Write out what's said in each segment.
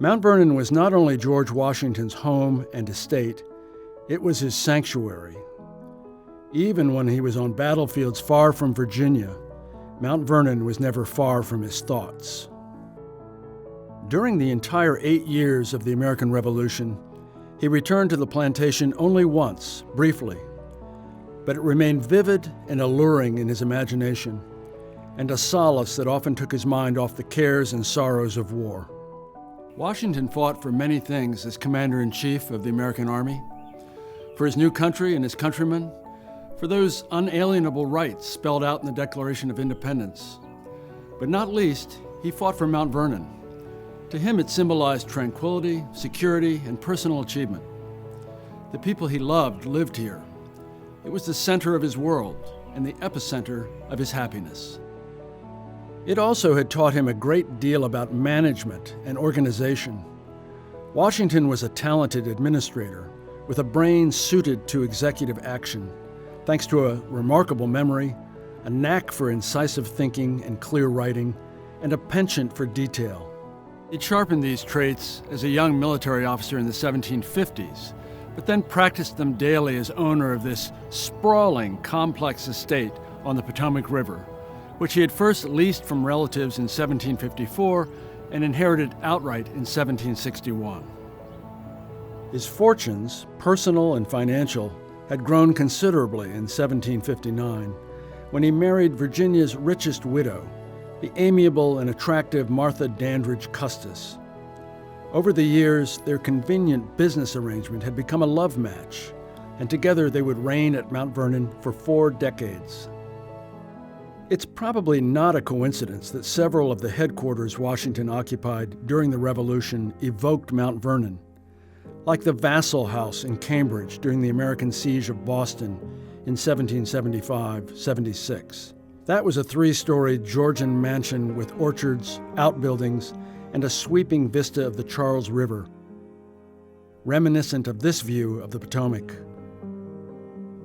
Mount Vernon was not only George Washington's home and estate, it was his sanctuary. Even when he was on battlefields far from Virginia, Mount Vernon was never far from his thoughts. During the entire 8 years of the American Revolution, he returned to the plantation only once, briefly, but it remained vivid and alluring in his imagination, and a solace that often took his mind off the cares and sorrows of war. Washington fought for many things as Commander-in-Chief of the American Army: for his new country and his countrymen, for those unalienable rights spelled out in the Declaration of Independence. But not least, he fought for Mount Vernon. To him, it symbolized tranquility, security, and personal achievement. The people he loved lived here. It was the center of his world and the epicenter of his happiness. It also had taught him a great deal about management and organization. Washington was a talented administrator with a brain suited to executive action, thanks to a remarkable memory, a knack for incisive thinking and clear writing, and a penchant for detail. He sharpened these traits as a young military officer in the 1750s, but then practiced them daily as owner of this sprawling, complex estate on the Potomac River, which he had first leased from relatives in 1754 and inherited outright in 1761. His fortunes, personal and financial, had grown considerably in 1759 when he married Virginia's richest widow, the amiable and attractive Martha Dandridge Custis. Over the years, their convenient business arrangement had become a love match, and together they would reign at Mount Vernon for 4 decades. It's probably not a coincidence that several of the headquarters Washington occupied during the Revolution evoked Mount Vernon, like the Vassal House in Cambridge during the American siege of Boston in 1775-76. That was a 3-story Georgian mansion with orchards, outbuildings, and a sweeping vista of the Charles River, reminiscent of this view of the Potomac.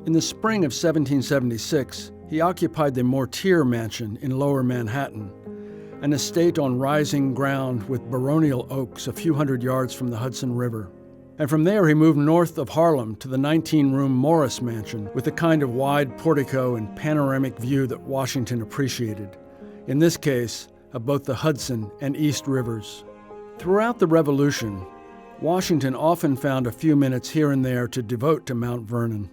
In the spring of 1776, he occupied the Mortier Mansion in Lower Manhattan, an estate on rising ground with baronial oaks a few hundred yards from the Hudson River. And from there he moved north of Harlem to the 19-room Morris Mansion with the kind of wide portico and panoramic view that Washington appreciated, in this case, of both the Hudson and East Rivers. Throughout the Revolution, Washington often found a few minutes here and there to devote to Mount Vernon.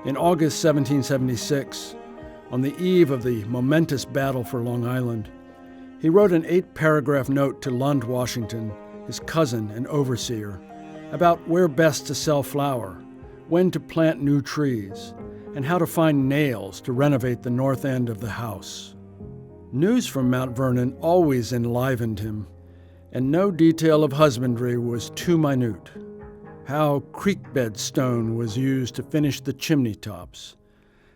In August 1776, on the eve of the momentous battle for Long Island, he wrote an 8-paragraph note to Lund Washington, his cousin and overseer, about where best to sell flour, when to plant new trees, and how to find nails to renovate the north end of the house. News from Mount Vernon always enlivened him, and no detail of husbandry was too minute. How creekbed stone was used to finish the chimney tops,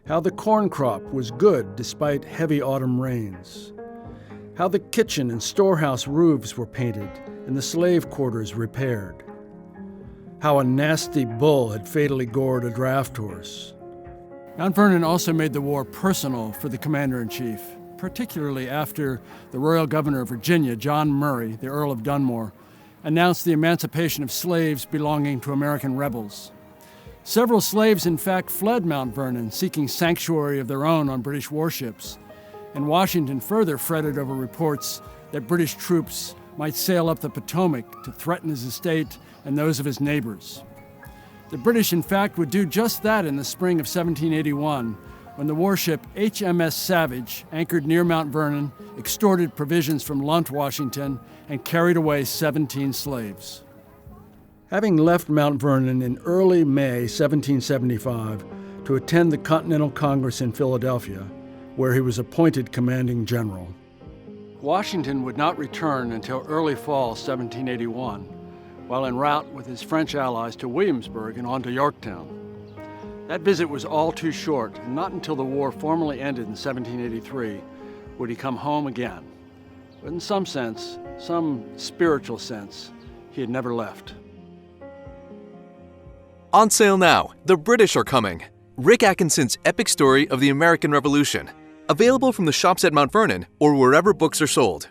how the corn crop was good despite heavy autumn rains, how the kitchen and storehouse roofs were painted and the slave quarters repaired, how a nasty bull had fatally gored a draft horse. Mount Vernon also made the war personal for the commander-in-chief, particularly after the Royal Governor of Virginia, John Murray, the Earl of Dunmore, announced the emancipation of slaves belonging to American rebels. Several slaves, in fact, fled Mount Vernon, seeking sanctuary of their own on British warships, and Washington further fretted over reports that British troops might sail up the Potomac to threaten his estate and those of his neighbors. The British, in fact, would do just that in the spring of 1781, when the warship HMS Savage anchored near Mount Vernon, extorted provisions from Lund, Washington, and carried away 17 slaves. Having left Mount Vernon in early May 1775 to attend the Continental Congress in Philadelphia, where he was appointed commanding general, Washington would not return until early fall 1781, while en route with his French allies to Williamsburg and on to Yorktown. That visit was all too short, and not until the war formally ended in 1783 would he come home again. But in some sense, some spiritual sense, he had never left. On sale now, The British Are Coming, Rick Atkinson's epic story of the American Revolution. Available from the shops at Mount Vernon or wherever books are sold.